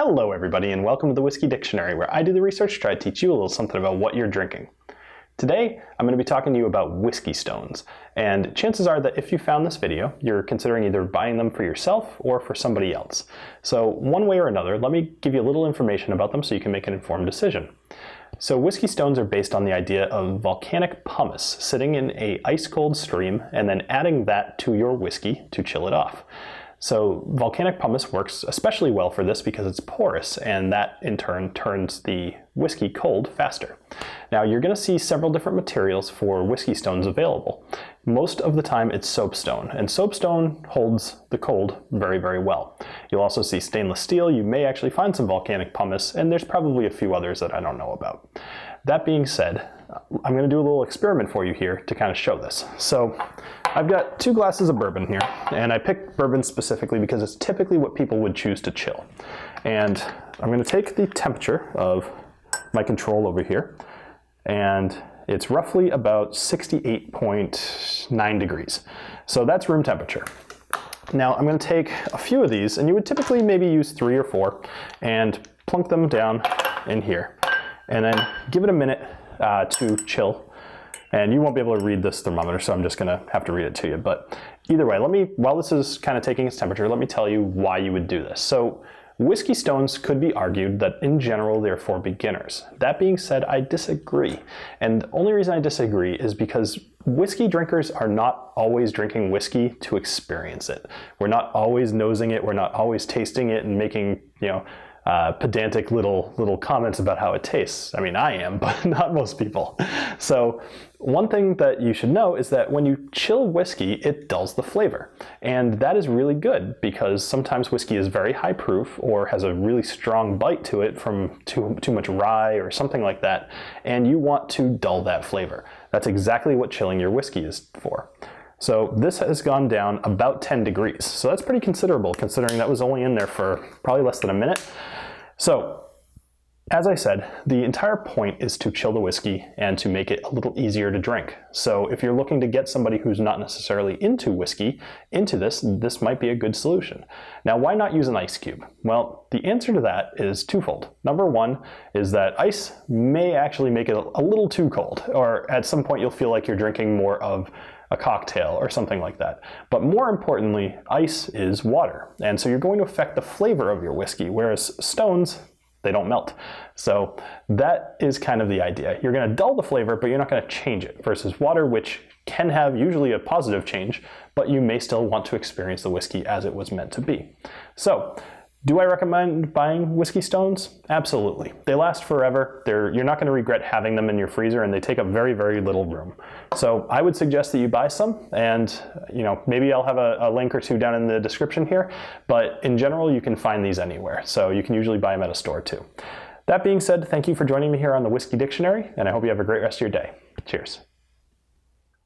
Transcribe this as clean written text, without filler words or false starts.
Hello everybody and welcome to the Whiskey Dictionary, where I do the research to try to teach you a little something about what you're drinking. Today I'm going to be talking to you about whiskey stones, and chances are that if you found this video, you're considering either buying them for yourself or for somebody else. So one way or another, let me give you a little information about them so you can make an informed decision. So whiskey stones are based on the idea of volcanic pumice sitting in an ice-cold stream and then adding that to your whiskey to chill it off. So volcanic pumice works especially well for this because it's porous, and that in turn turns the whiskey cold faster. Now you're going to see several different materials for whiskey stones available. Most of the time it's soapstone, and soapstone holds the cold very, very well. You'll also see stainless steel. You may actually find some volcanic pumice, and there's probably a few others that I don't know about. That being said, I'm going to do a little experiment for you here to kind of show this. So I've got 2 glasses of bourbon here, and I picked bourbon specifically because it's typically what people would choose to chill. And I'm going to take the temperature of my control over here, and it's roughly about 68.9 degrees. So that's room temperature. Now I'm going to take a few of these, and you would typically maybe use 3 or 4, and plunk them down in here. And then give it a minute to chill. And you won't be able to read this thermometer, so I'm just gonna have to read it to you. But either way, while this is kind of taking its temperature, let me tell you why you would do this. So whiskey stones could be argued that in general they're for beginners. That being said, I disagree. And the only reason I disagree is because whiskey drinkers are not always drinking whiskey to experience it. We're not always nosing it, we're not always tasting it and making, pedantic little comments about how it tastes. I mean, I am, but not most people. So one thing that you should know is that when you chill whiskey, it dulls the flavor. And that is really good because sometimes whiskey is very high proof or has a really strong bite to it from too much rye or something like that. And you want to dull that flavor. That's exactly what chilling your whiskey is for. So this has gone down about 10 degrees. So that's pretty considerable considering that was only in there for probably less than a minute. So as I said, the entire point is to chill the whiskey and to make it a little easier to drink. So if you're looking to get somebody who's not necessarily into whiskey into this might be a good solution. Now, why not use an ice cube? Well, the answer to that is twofold. Number one is that ice may actually make it a little too cold, or at some point you'll feel like you're drinking more of a cocktail or something like that. But more importantly, ice is water. And so you're going to affect the flavor of your whiskey, whereas stones, they don't melt. So that is kind of the idea. You're going to dull the flavor, but you're not going to change it, versus water, which can have usually a positive change, but you may still want to experience the whiskey as it was meant to be. So do I recommend buying whiskey stones? Absolutely. They last forever. You're not going to regret having them in your freezer, and they take up very, very little room. So I would suggest that you buy some, and maybe I'll have a link or two down in the description here, but in general you can find these anywhere. So you can usually buy them at a store too. That being said, thank you for joining me here on the Whiskey Dictionary, and I hope you have a great rest of your day. Cheers.